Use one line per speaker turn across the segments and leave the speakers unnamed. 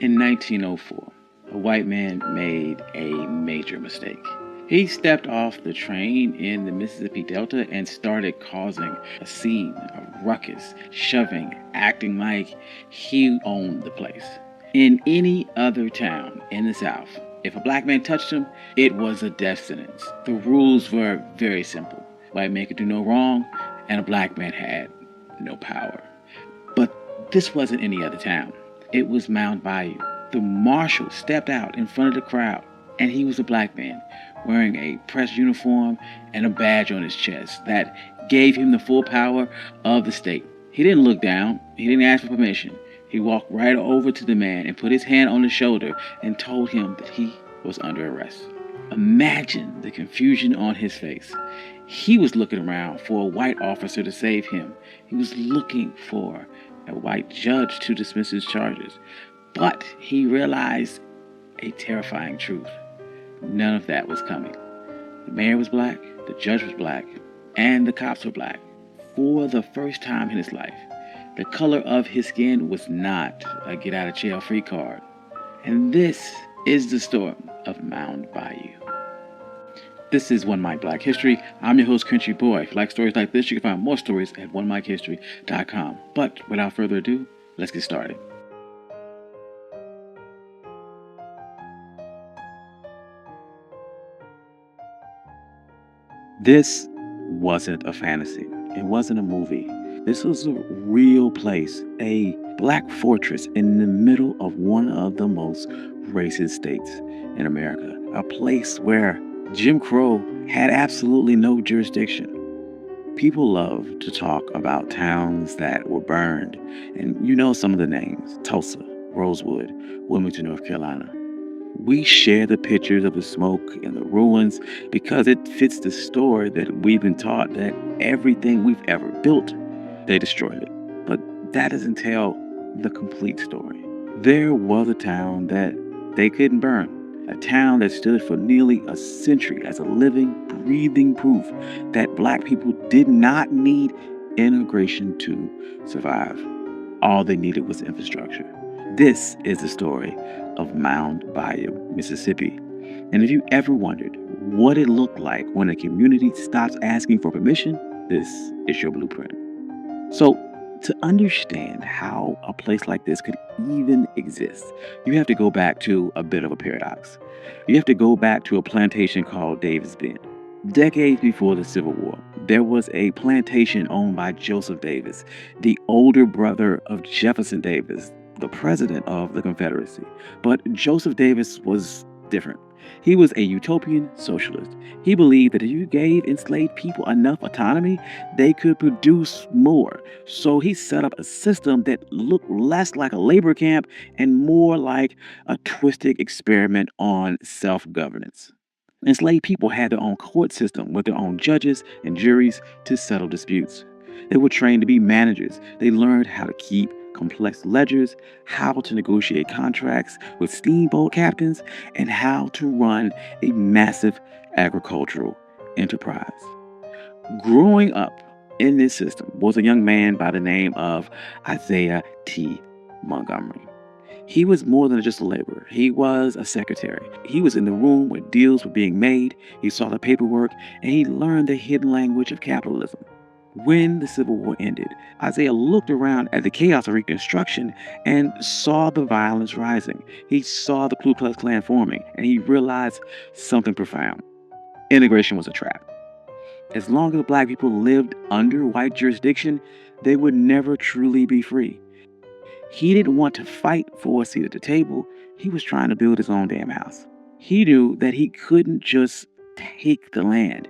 In 1904, a white man made a major mistake. He stepped off the train in the Mississippi Delta and started causing a scene, a ruckus, shoving, acting like he owned the place. In any other town in the South, if a black man touched him, it was a death sentence. The rules were very simple. White man could do no wrong, and a black man had no power. But this wasn't any other town. It was Mound Bayou. The marshal stepped out in front of the crowd, and he was a black man wearing a press uniform and a badge on his chest that gave him the full power of the state. He didn't look down. He didn't ask for permission. He walked right over to the man and put his hand on his shoulder and told him that he was under arrest. Imagine the confusion on his face. He was looking around for a white officer to save him. He was looking for a white judge to dismiss his charges. But he realized a terrifying truth. None of that was coming. The mayor was black, the judge was black, and the cops were black. For the first time in his life, the color of his skin was not a get-out-of-jail-free card. And this is the story of Mound Bayou. This is One Mic Black History. I'm your host, Country Boy. If you like stories like this, you can find more stories at onemichistory.com. But without further ado, let's get started. This wasn't a fantasy. It wasn't a movie. This was a real place, a black fortress in the middle of one of the most racist states in America. A place where Jim Crow had absolutely no jurisdiction. People love to talk about towns that were burned, and you know some of the names: Tulsa, Rosewood, Wilmington, North Carolina. We share the pictures of the smoke and the ruins because it fits the story that we've been taught that everything we've ever built, they destroyed it. But that doesn't tell the complete story. There was a town that they couldn't burn. A town that stood for nearly a century as a living, breathing proof that black people did not need integration to survive. All they needed was infrastructure. This is the story of Mound Bayou, Mississippi. And if you ever wondered what it looked like when a community stops asking for permission, this is your blueprint. So, to understand how a place like this could even exist, you have to go back to a bit of a paradox. You have to go back to a plantation called Davis Bend. Decades before the Civil War, there was a plantation owned by Joseph Davis, the older brother of Jefferson Davis, the president of the Confederacy. But Joseph Davis was different. He was a utopian socialist. He believed that if you gave enslaved people enough autonomy, they could produce more. So he set up a system that looked less like a labor camp and more like a twisted experiment on self-governance. Enslaved people had their own court system with their own judges and juries to settle disputes. They were trained to be managers. They learned how to keep complex ledgers, how to negotiate contracts with steamboat captains, and how to run a massive agricultural enterprise. Growing up in this system was a young man by the name of Isaiah T. Montgomery. He was more than just a laborer. He was a secretary. He was in the room where deals were being made. He saw the paperwork, and he learned the hidden language of capitalism. When the Civil War ended, Isaiah looked around at the chaos of Reconstruction and saw the violence rising. He saw the Ku Klux Klan forming, and he realized something profound. Integration was a trap. As long as black people lived under white jurisdiction, they would never truly be free. He didn't want to fight for a seat at the table. He was trying to build his own damn house. He knew that he couldn't just take the land.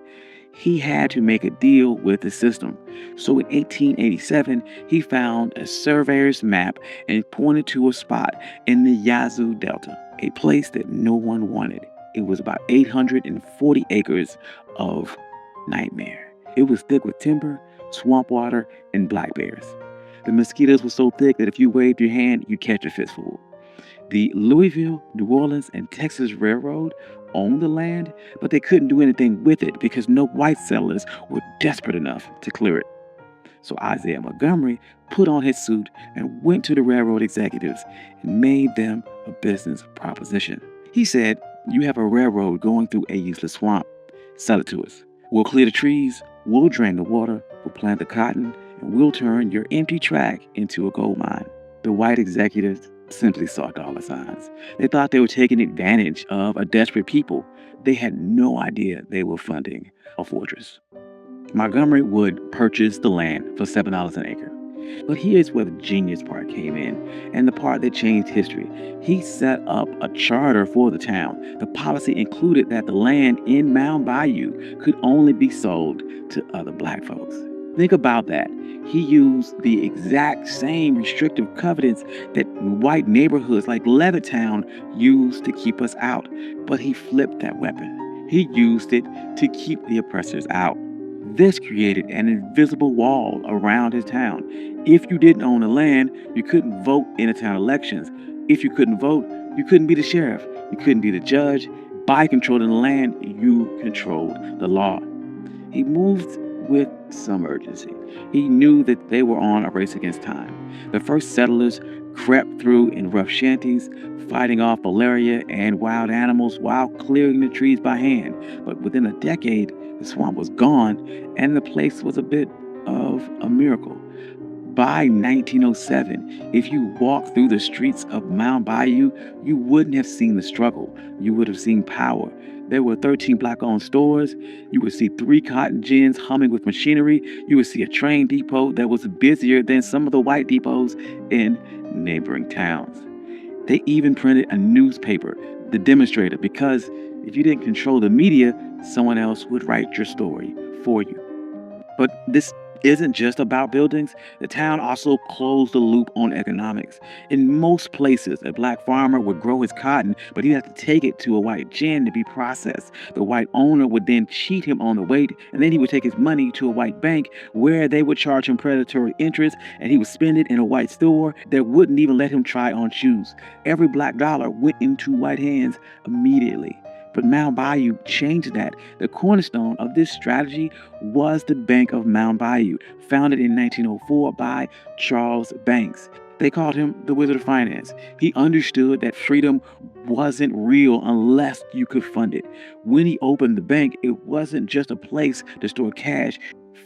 He had to make a deal with the system. So in 1887, he found a surveyor's map and pointed to a spot in the Yazoo Delta, a place that no one wanted. It was about 840 acres of nightmare. It was thick with timber, swamp water, and black bears. The mosquitoes were so thick that if you waved your hand, you'd catch a fistful. The Louisville, New Orleans, and Texas Railroad owned the land, but they couldn't do anything with it because no white settlers were desperate enough to clear it. So Isaiah Montgomery put on his suit and went to the railroad executives and made them a business proposition. He said, "You have a railroad going through a useless swamp. Sell it to us. We'll clear the trees, we'll drain the water, we'll plant the cotton, and we'll turn your empty track into a gold mine." The white executives simply saw dollar signs. They thought they were taking advantage of a desperate people. They had no idea they were funding a fortress. Montgomery would purchase the land for $7 an acre. But here's where the genius part came in, and the part that changed history. He set up a charter for the town. The policy included that the land in Mound Bayou could only be sold to other black folks. Think about that. He used the exact same restrictive covenants that white neighborhoods like Levittown used to keep us out, but he flipped that weapon. He used it to keep the oppressors out. This created an invisible wall around his town. If you didn't own the land, you couldn't vote in the town elections. If you couldn't vote, you couldn't be the sheriff. You couldn't be the judge. By controlling the land, you controlled the law. He moved with some urgency. He knew that they were on a race against time. The first settlers crept through in rough shanties, fighting off malaria and wild animals while clearing the trees by hand. But within a decade, the swamp was gone, and the place was a bit of a miracle. By 1907, if you walked through the streets of Mound Bayou, you wouldn't have seen the struggle. You would have seen power. There were 13 black-owned stores. You would see 3 cotton gins humming with machinery. You would see a train depot that was busier than some of the white depots in neighboring towns. They even printed a newspaper, The Demonstrator, because if you didn't control the media, someone else would write your story for you. But this isn't just about buildings. The town also closed the loop on economics. In most places, a black farmer would grow his cotton, but he'd have to take it to a white gin to be processed. The white owner would then cheat him on the weight, and then he would take his money to a white bank where they would charge him predatory interest, and he would spend it in a white store that wouldn't even let him try on shoes. Every black dollar went into white hands immediately. But Mound Bayou changed that. The cornerstone of this strategy was the Bank of Mound Bayou, founded in 1904 by Charles Banks. They called him the Wizard of Finance. He understood that freedom wasn't real unless you could fund it. When he opened the bank, it wasn't just a place to store cash.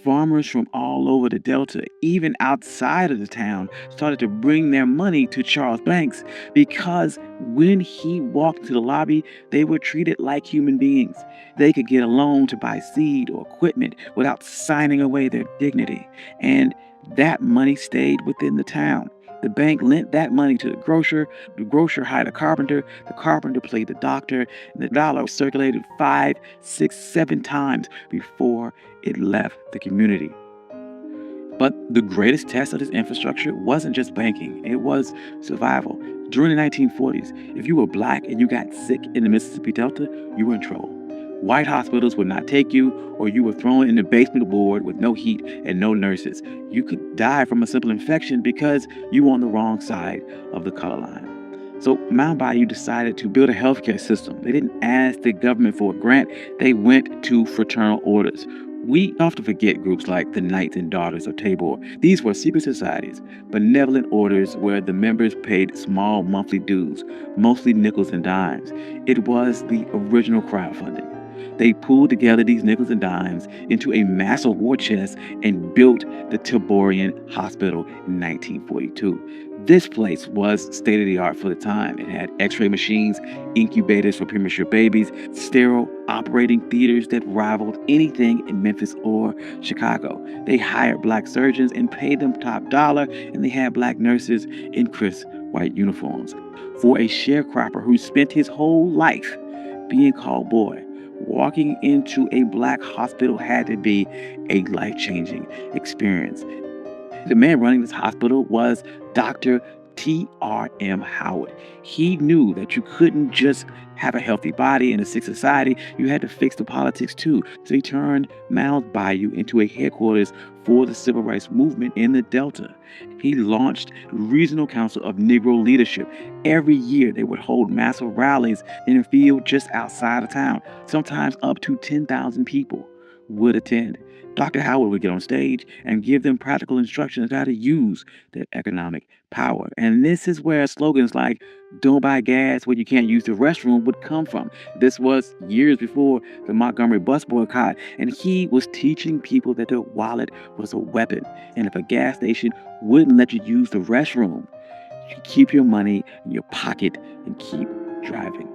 Farmers from all over the Delta, even outside of the town, started to bring their money to Charles Banks because when he walked to the lobby, they were treated like human beings. They could get a loan to buy seed or equipment without signing away their dignity. And that money stayed within the town. The bank lent that money to the grocer hired the carpenter played the doctor, and the dollar circulated 5, 6, 7 times before it left the community. But the greatest test of this infrastructure wasn't just banking, it was survival. During the 1940s, if you were black and you got sick in the Mississippi Delta, you were in trouble. White hospitals would not take you, or you were thrown in the basement ward with no heat and no nurses. You could die from a simple infection because you were on the wrong side of the color line. So Mound Bayou decided to build a healthcare system. They didn't ask the government for a grant. They went to fraternal orders. We often forget groups like the Knights and Daughters of Tabor. These were secret societies, benevolent orders where the members paid small monthly dues, mostly nickels and dimes. It was the original crowdfunding. They pulled together these nickels and dimes into a massive war chest and built the Taborian Hospital in 1942. This place was state-of-the-art for the time. It had x-ray machines, incubators for premature babies, sterile operating theaters that rivaled anything in Memphis or Chicago. They hired black surgeons and paid them top dollar, and they had black nurses in crisp white uniforms. For a sharecropper who spent his whole life being called boy, walking into a black hospital had to be a life-changing experience. The man running this hospital was Dr. T.R.M. Howard. He knew that you couldn't just have a healthy body in a sick society, you had to fix the politics too. So he turned Mound Bayou into a headquarters for the civil rights movement in the Delta. He launched the Regional Council of Negro Leadership. Every year they would hold massive rallies in a field just outside of town, sometimes up to 10,000 people. would attend. Dr. Howard would get on stage and give them practical instructions on how to use their economic power. And this is where slogans like "Don't buy gas when you can't use the restroom" would come from. This was years before the Montgomery bus boycott, and he was teaching people that their wallet was a weapon. And if a gas station wouldn't let you use the restroom, you keep your money in your pocket and keep driving.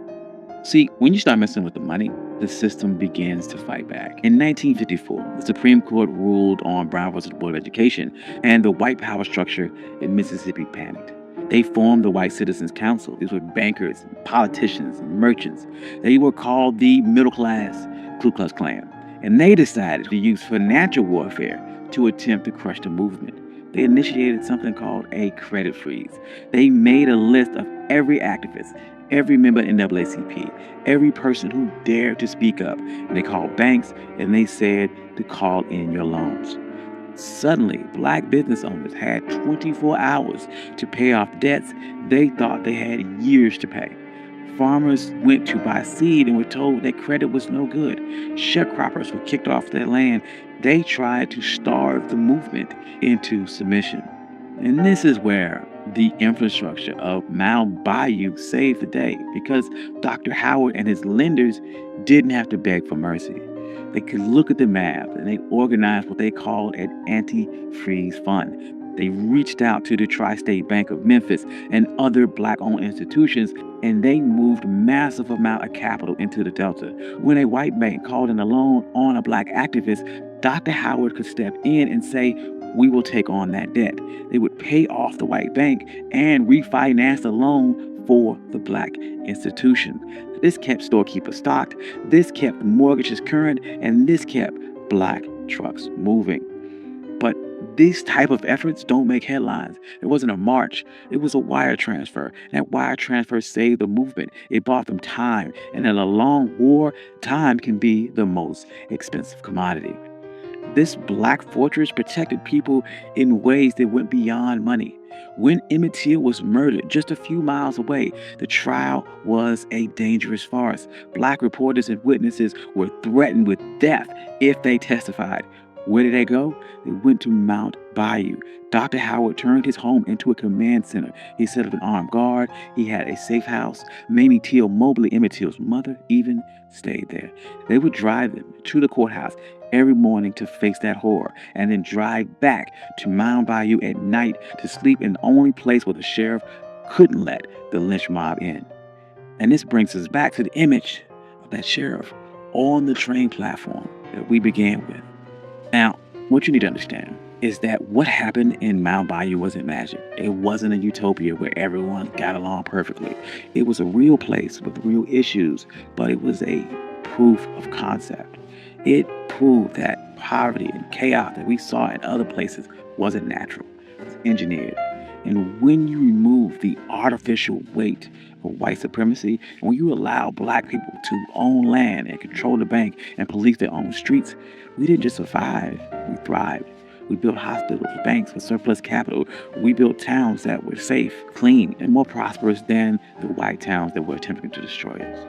See, when you start messing with the money, the system begins to fight back. In 1954, the Supreme Court ruled on Brown versus Board of Education, and the white power structure in Mississippi panicked. They formed the White Citizens Council. These were bankers, politicians, and merchants. They were called the middle class Ku Klux Klan. And they decided to use financial warfare to attempt to crush the movement. They initiated something called a credit freeze. They made a list of every activist, every member in NAACP, every person who dared to speak up. And they called banks and they said to call in your loans. Suddenly, black business owners had 24 hours to pay off debts they thought they had years to pay. Farmers went to buy seed and were told that credit was no good. Sharecroppers were kicked off their land. They tried to starve the movement into submission. And this is where the infrastructure of Mound Bayou saved the day, because Dr. Howard and his lenders didn't have to beg for mercy. They could look at the map and they organized what they called an anti-freeze fund. They reached out to the Tri-State Bank of Memphis and other black-owned institutions, and they moved massive amount of capital into the Delta. When a white bank called in a loan on a black activist, Dr. Howard could step in and say, "We will take on that debt." They would pay off the white bank and refinance the loan for the black institution. This kept storekeepers stocked, this kept mortgages current, and this kept black trucks moving. But these type of efforts don't make headlines. It wasn't a march. It was a wire transfer. That wire transfer saved the movement. It bought them time. And in a long war, time can be the most expensive commodity. This black fortress protected people in ways that went beyond money. When Emmett Till was murdered just a few miles away, the trial was a dangerous farce. Black reporters and witnesses were threatened with death if they testified. Where did they go? They went to Mound Bayou. Dr. Howard turned his home into a command center. He set up an armed guard. He had a safe house. Mamie Till Mobley, Emmett Till's mother, even stayed there. They would drive them to the courthouse every morning to face that horror, and then drive back to Mound Bayou at night to sleep in the only place where the sheriff couldn't let the lynch mob in. And this brings us back to the image of that sheriff on the train platform that we began with. Now, what you need to understand is that what happened in Mound Bayou wasn't magic. It wasn't a utopia where everyone got along perfectly. It was a real place with real issues, but it was a proof of concept. It proved that poverty and chaos that we saw in other places wasn't natural. It was engineered. And when you remove the artificial weight of white supremacy, and when you allow black people to own land and control the bank and police their own streets, we didn't just survive, we thrived. We built hospitals, banks with surplus capital. We built towns that were safe, clean, and more prosperous than the white towns that were attempting to destroy us.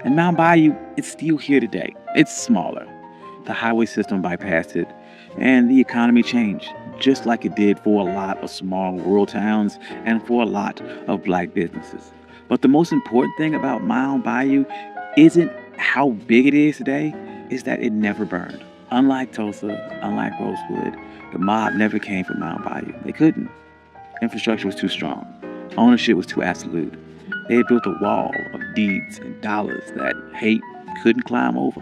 And Mound Bayou, it's still here today. It's smaller. The highway system bypassed it, and the economy changed, just like it did for a lot of small rural towns and for a lot of black businesses. But the most important thing about Mound Bayou isn't how big it is today, is that it never burned. Unlike Tulsa, unlike Rosewood, the mob never came from Mound Bayou. They couldn't. Infrastructure was too strong. Ownership was too absolute. They had built a wall of deeds and dollars that hate couldn't climb over.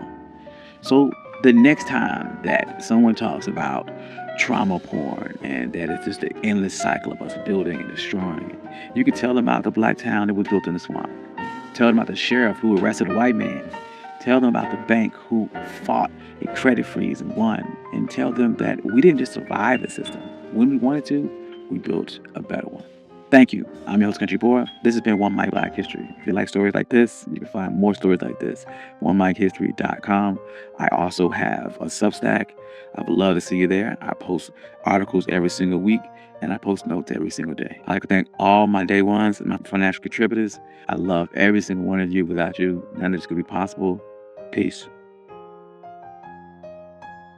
So the next time that someone talks about trauma porn and that it's just an endless cycle of us building and destroying it, you can tell them about the black town that was built in the swamp. Tell them about the sheriff who arrested a white man. Tell them about the bank who fought a credit freeze and won. And tell them that we didn't just survive the system. When we wanted to, we built a better one. Thank you. I'm your host, Country Boy. This has been One Mic Black History. If you like stories like this, you can find more stories like this. OneMicHistory.com. I also have a Substack. I would love to see you there. I post articles every single week, and I post notes every single day. I'd like to thank all my day ones and my financial contributors. I love every single one of you. Without you, none of this could be possible. Peace.